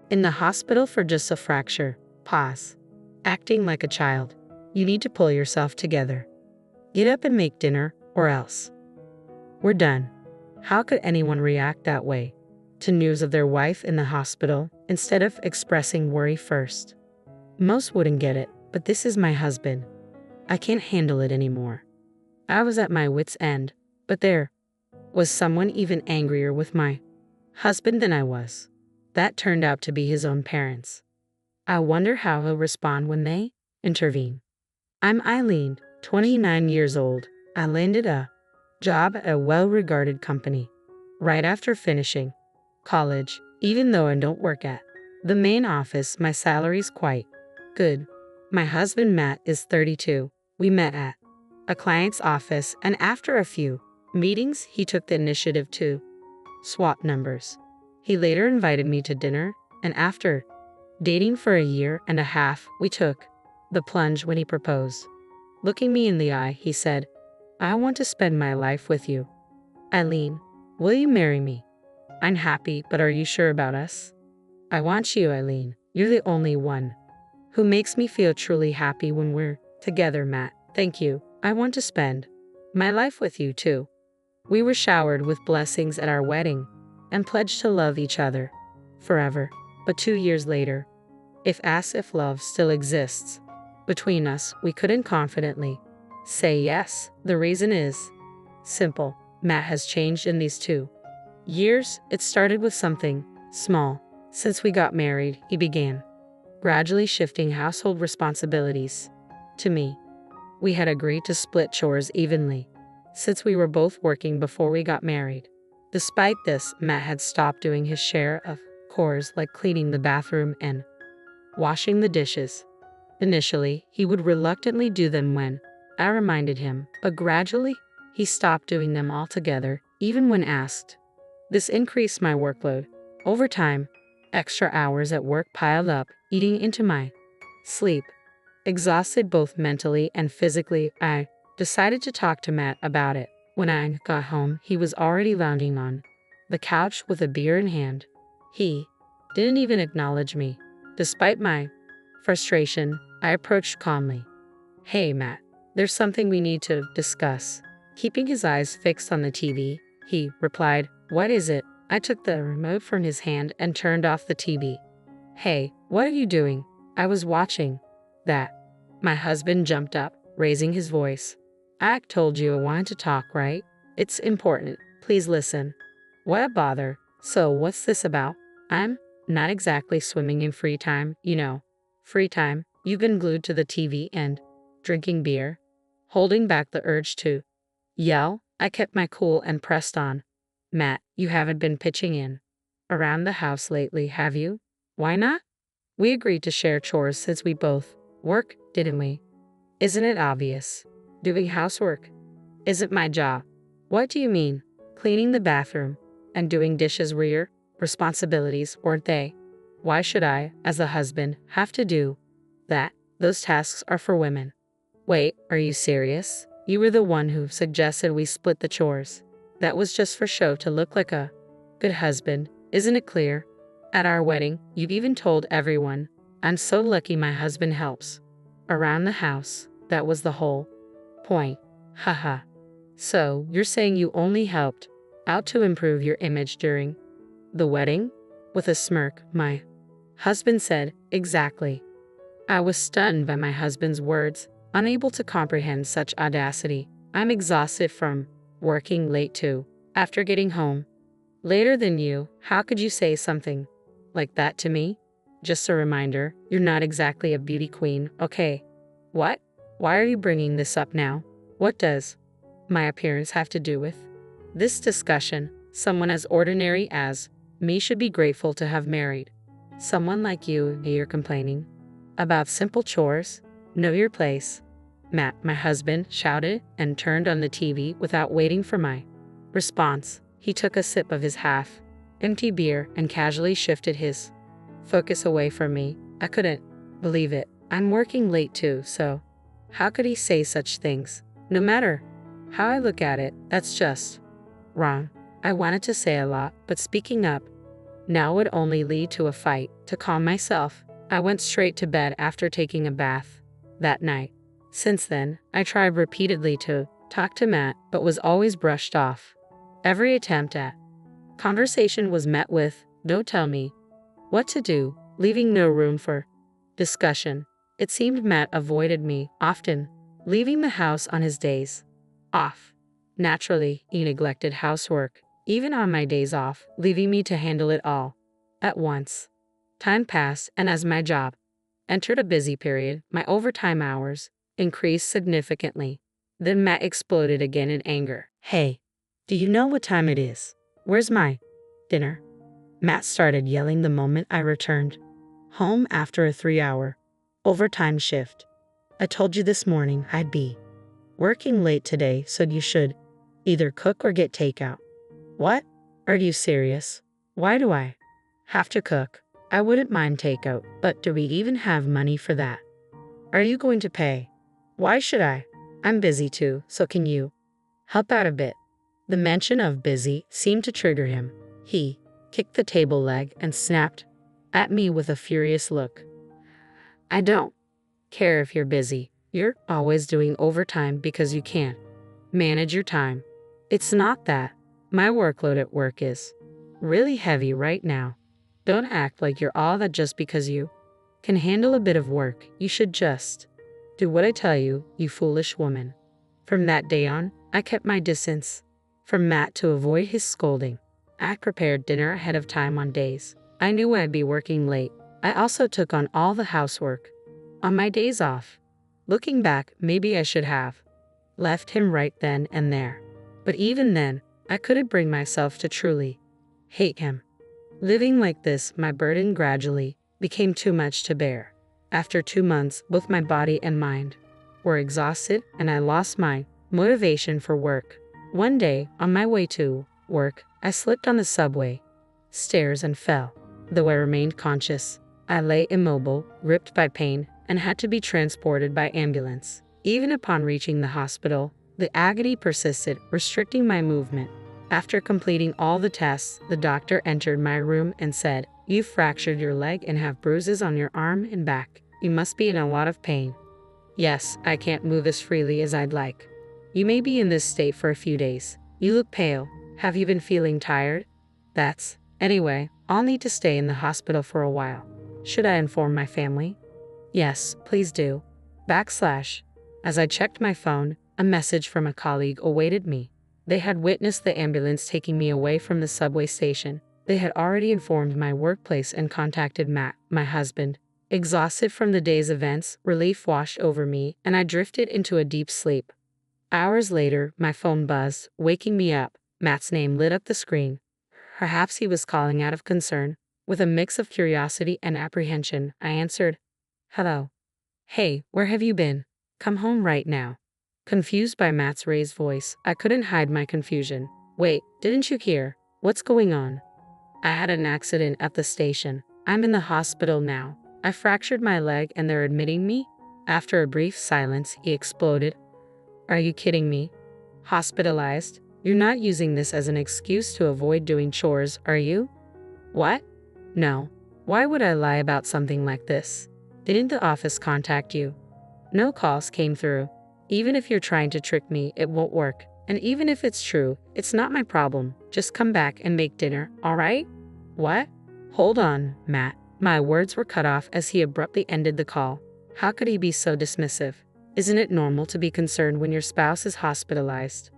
In the hospital for just a fracture. Pause. Acting like a child. You need to pull yourself together. Get up and make dinner, or else. We're done. How could anyone react that way to news of their wife in the hospital instead of expressing worry first? Most wouldn't get it, but this is my husband. I can't handle it anymore. I was at my wit's end, but there was someone even angrier with my husband than I was. That turned out to be his own parents. I wonder how he'll respond when they intervene. I'm Eileen, 29 years old. I landed a job at a well-regarded company right after finishing college, even though I don't work at the main office. My salary's quite good. My husband Matt is 32. We met at a client's office, and after a few meetings, he took the initiative to swap numbers. He later invited me to dinner, and after dating for a year and a half, we took the plunge when he proposed. Looking me in the eye, he said, I want to spend my life with you. Eileen, will you marry me? I'm happy, but are you sure about us? I want you, Eileen. You're the only one who makes me feel truly happy when we're together, Matt. Thank you. I want to spend my life with you too. We were showered with blessings at our wedding and pledged to love each other forever. But 2 years later, if asked if love still exists between us, we couldn't confidently say yes. The reason is simple. Matt has changed in these 2 years. It started with something small. Since we got married, he began gradually shifting household responsibilities to me. We had agreed to split chores evenly, since we were both working before we got married. Despite this, Matt had stopped doing his share of chores like cleaning the bathroom and washing the dishes. Initially, he would reluctantly do them when I reminded him, but gradually, he stopped doing them altogether, even when asked. This increased my workload. Over time, extra hours at work piled up, eating into my sleep. Exhausted both mentally and physically, I decided to talk to Matt about it. When I got home, he was already lounging on the couch with a beer in hand. He didn't even acknowledge me. Despite my frustration, I approached calmly. Hey, Matt, there's something we need to discuss. Keeping his eyes fixed on the TV, he replied, What is it? I took the remote from his hand and turned off the TV. Hey, what are you doing? I was watching that. My husband jumped up, raising his voice. I told you I wanted to talk, right? It's important. Please listen. What a bother. So what's this about? I'm not exactly swimming in free time, you know. Free time, you've been glued to the TV and drinking beer. Holding back the urge to yell, I kept my cool and pressed on. Matt, you haven't been pitching in around the house lately, have you? Why not? We agreed to share chores since we both work, didn't we? Isn't it obvious? Doing housework isn't my job. What do you mean? Cleaning the bathroom and doing dishes were your responsibilities, weren't they? Why should I, as a husband, have to do that? Those tasks are for women. Wait, are you serious? You were the one who suggested we split the chores. That was just for show to look like a good husband, isn't it clear? At our wedding, you've even told everyone, I'm so lucky my husband helps around the house. That was the whole point. Haha. So, you're saying you only helped out to improve your image during the wedding? With a smirk, my husband said, Exactly. I was stunned by my husband's words, unable to comprehend such audacity. I'm exhausted from working late too. After getting home later than you, how could you say something like that to me? Just a reminder, you're not exactly a beauty queen, okay? What? Why are you bringing this up now? What does my appearance have to do with this discussion? Someone as ordinary as me should be grateful to have married someone like you, and you're complaining about simple chores? Know your place. Matt, my husband, shouted and turned on the TV without waiting for my response. He took a sip of his half-empty beer and casually shifted his focus away from me. I couldn't believe it. I'm working late too, so how could he say such things? No matter how I look at it, that's just wrong. I wanted to say a lot, but speaking up Now would only lead to a fight. To calm myself, I went straight to bed after taking a bath that night. Since then, I tried repeatedly to talk to Matt, but was always brushed off. Every attempt at conversation was met with, "Don't tell me what to do," leaving no room for discussion. It seemed Matt avoided me, often leaving the house on his days off. Naturally, he neglected housework, even on my days off, leaving me to handle it all at once. Time passed, and as my job entered a busy period, my overtime hours increased significantly. Then Matt exploded again in anger. "Hey, do you know what time it is? Where's my dinner?" Matt started yelling the moment I returned home after a 3-hour overtime shift. "I told you this morning I'd be working late today, so you should either cook or get takeout." "What? Are you serious? Why do I have to cook? I wouldn't mind takeout, but do we even have money for that? Are you going to pay? Why should I? I'm busy too, so can you help out a bit?" The mention of busy seemed to trigger him. He kicked the table leg and snapped at me with a furious look. "I don't care if you're busy. You're always doing overtime because you can't manage your time. It's not that. My workload at work is really heavy right now. Don't act like you're all that just because you can handle a bit of work. You should just do what I tell you, you foolish woman." From that day on, I kept my distance from Matt to avoid his scolding. I prepared dinner ahead of time on days I knew I'd be working late. I also took on all the housework on my days off. Looking back, maybe I should have left him right then and there. But even then, I couldn't bring myself to truly hate him. Living like this, my burden gradually became too much to bear. After 2 months, both my body and mind were exhausted, and I lost my motivation for work. One day, on my way to work, I slipped on the subway stairs and fell. Though I remained conscious, I lay immobile, ripped by pain, and had to be transported by ambulance. Even upon reaching the hospital, the agony persisted, restricting my movement. After completing all the tests, the doctor entered my room and said, "You've fractured your leg and have bruises on your arm and back. You must be in a lot of pain." "Yes, I can't move as freely as I'd like. You may be in this state for a few days. You look pale. Have you been feeling tired?" Anyway, I'll need to stay in the hospital for a while. Should I inform my family?" "Yes, please do." As I checked my phone, a message from a colleague awaited me. They had witnessed the ambulance taking me away from the subway station. They had already informed my workplace and contacted Matt, my husband. Exhausted from the day's events, relief washed over me, and I drifted into a deep sleep. Hours later, my phone buzzed, waking me up. Matt's name lit up the screen. Perhaps he was calling out of concern. With a mix of curiosity and apprehension, I answered, "Hello." "Hey, where have you been? Come home right now." Confused by Matt's raised voice, I couldn't hide my confusion. "Wait, didn't you hear? What's going on?" "I had an accident at the station. I'm in the hospital now. I fractured my leg and they're admitting me." After a brief silence, he exploded. "Are you kidding me? Hospitalized? You're not using this as an excuse to avoid doing chores, are you?" "What? No. Why would I lie about something like this? Didn't the office contact you?" "No calls came through. Even if you're trying to trick me, it won't work. And even if it's true, it's not my problem. Just come back and make dinner, all right?" "What?" "Hold on, Matt." My words were cut off as he abruptly ended the call. How could he be so dismissive? Isn't it normal to be concerned when your spouse is hospitalized?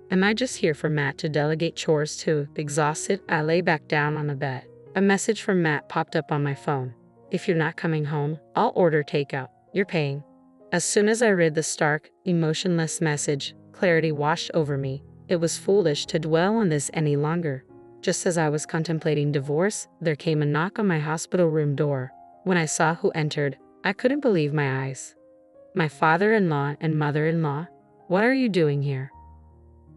Am I just here for Matt to delegate chores to? Exhausted, I lay back down on the bed. A message from Matt popped up on my phone. "If you're not coming home, I'll order takeout. You're paying." As soon as I read the stark, emotionless message, clarity washed over me. It was foolish to dwell on this any longer. Just as I was contemplating divorce, there came a knock on my hospital room door. When I saw who entered, I couldn't believe my eyes. My father-in-law and mother-in-law. "What are you doing here?"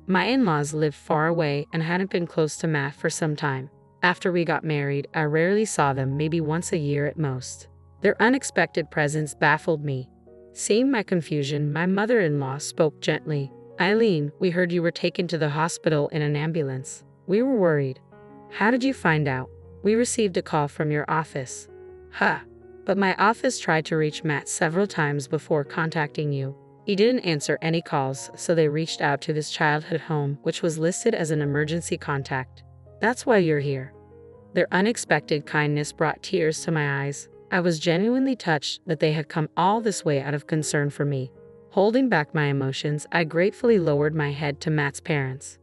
My in-laws lived far away and hadn't been close to Matt for some time. After we got married, I rarely saw them, maybe once a year at most. Their unexpected presence baffled me. Seeing my confusion, my mother-in-law spoke gently. "Eileen, we heard you were taken to the hospital in an ambulance. We were worried." "How did you find out?" We received a call from your office. Huh. But my office tried to reach Matt several times before contacting you. He didn't answer any calls, so they reached out to his childhood home, which was listed as an emergency contact. That's why you're here. Their unexpected kindness brought tears to my eyes. I was genuinely touched that they had come all this way out of concern for me. Holding back my emotions, I gratefully lowered my head to Matt's parents.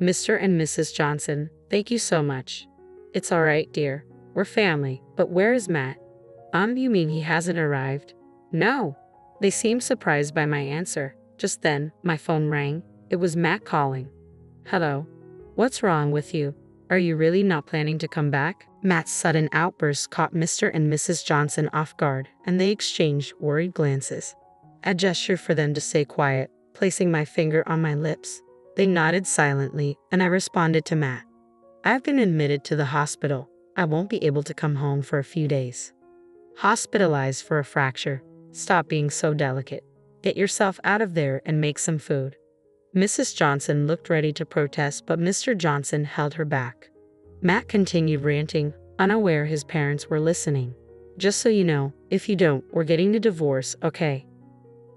Mr. and Mrs. Johnson, thank you so much. It's all right, dear. We're family, but where is Matt? You mean he hasn't arrived? No. They seemed surprised by my answer. Just then, my phone rang. It was Matt calling. Hello. What's wrong with you? Are you really not planning to come back? Matt's sudden outburst caught Mr. and Mrs. Johnson off guard, and they exchanged worried glances. I gestured for them to stay quiet, placing my finger on my lips. They nodded silently, and I responded to Matt. I've been admitted to the hospital. I won't be able to come home for a few days. Hospitalized for a fracture. Stop being so delicate. Get yourself out of there and make some food. Mrs. Johnson looked ready to protest, but Mr. Johnson held her back. Matt continued ranting, unaware his parents were listening. Just so you know, if you don't, we're getting a divorce, okay?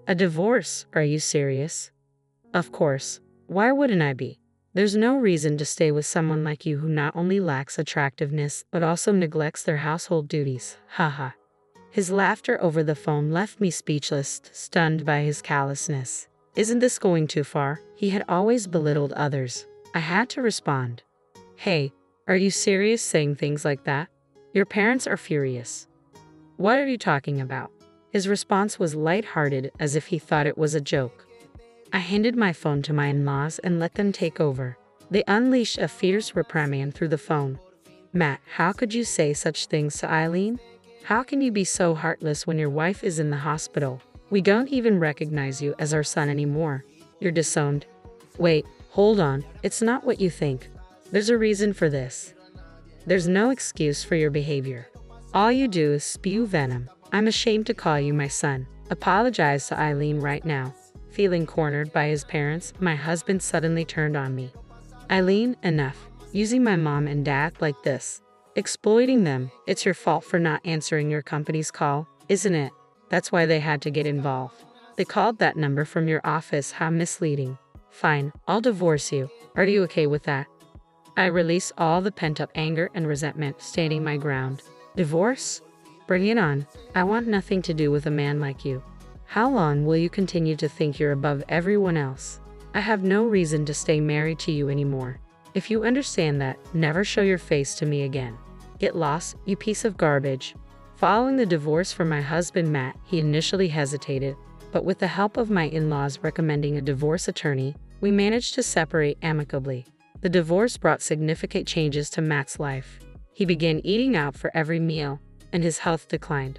A divorce? Are you serious? Of course. Why wouldn't I be? There's no reason to stay with someone like you who not only lacks attractiveness, but also neglects their household duties. Haha. His laughter over the phone left me speechless, stunned by his callousness. Isn't this going too far? He had always belittled others. I had to respond. Hey, are you serious saying things like that? Your parents are furious. What are you talking about? His response was lighthearted, as if he thought it was a joke. I handed my phone to my in-laws and let them take over. They unleashed a fierce reprimand through the phone. Matt, how could you say such things to Eileen? How can you be so heartless when your wife is in the hospital? We don't even recognize you as our son anymore. You're disowned. Wait, hold on. It's not what you think. There's a reason for this. There's no excuse for your behavior. All you do is spew venom. I'm ashamed to call you my son. Apologize to Eileen right now. Feeling cornered by his parents, my husband suddenly turned on me. Eileen, enough. Using my mom and dad like this. Exploiting them. It's your fault for not answering your company's call, isn't it? That's why they had to get involved. They called that number from your office. How misleading. Fine, I'll divorce you. Are you okay with that? I released all the pent-up anger and resentment, standing my ground. Divorce? Bring it on. I want nothing to do with a man like you. How long will you continue to think you're above everyone else? I have no reason to stay married to you anymore. If you understand that, never show your face to me again. Get lost, you piece of garbage. Following the divorce from my husband Matt, he initially hesitated, but with the help of my in-laws recommending a divorce attorney, we managed to separate amicably. The divorce brought significant changes to Matt's life. He began eating out for every meal, and his health declined.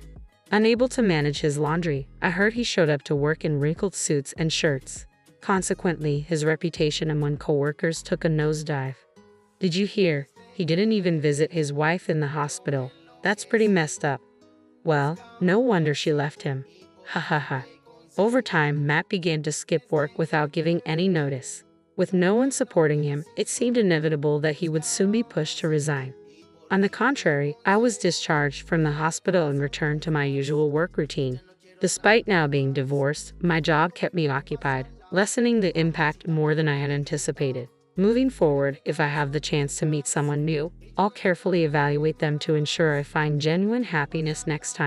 Unable to manage his laundry, I heard he showed up to work in wrinkled suits and shirts. Consequently, his reputation among coworkers took a nosedive. Did you hear? He didn't even visit his wife in the hospital. That's pretty messed up. Well, no wonder she left him. Ha ha ha. Over time, Matt began to skip work without giving any notice. With no one supporting him, it seemed inevitable that he would soon be pushed to resign. On the contrary, I was discharged from the hospital and returned to my usual work routine. Despite now being divorced, my job kept me occupied, lessening the impact more than I had anticipated. Moving forward, if I have the chance to meet someone new, I'll carefully evaluate them to ensure I find genuine happiness next time.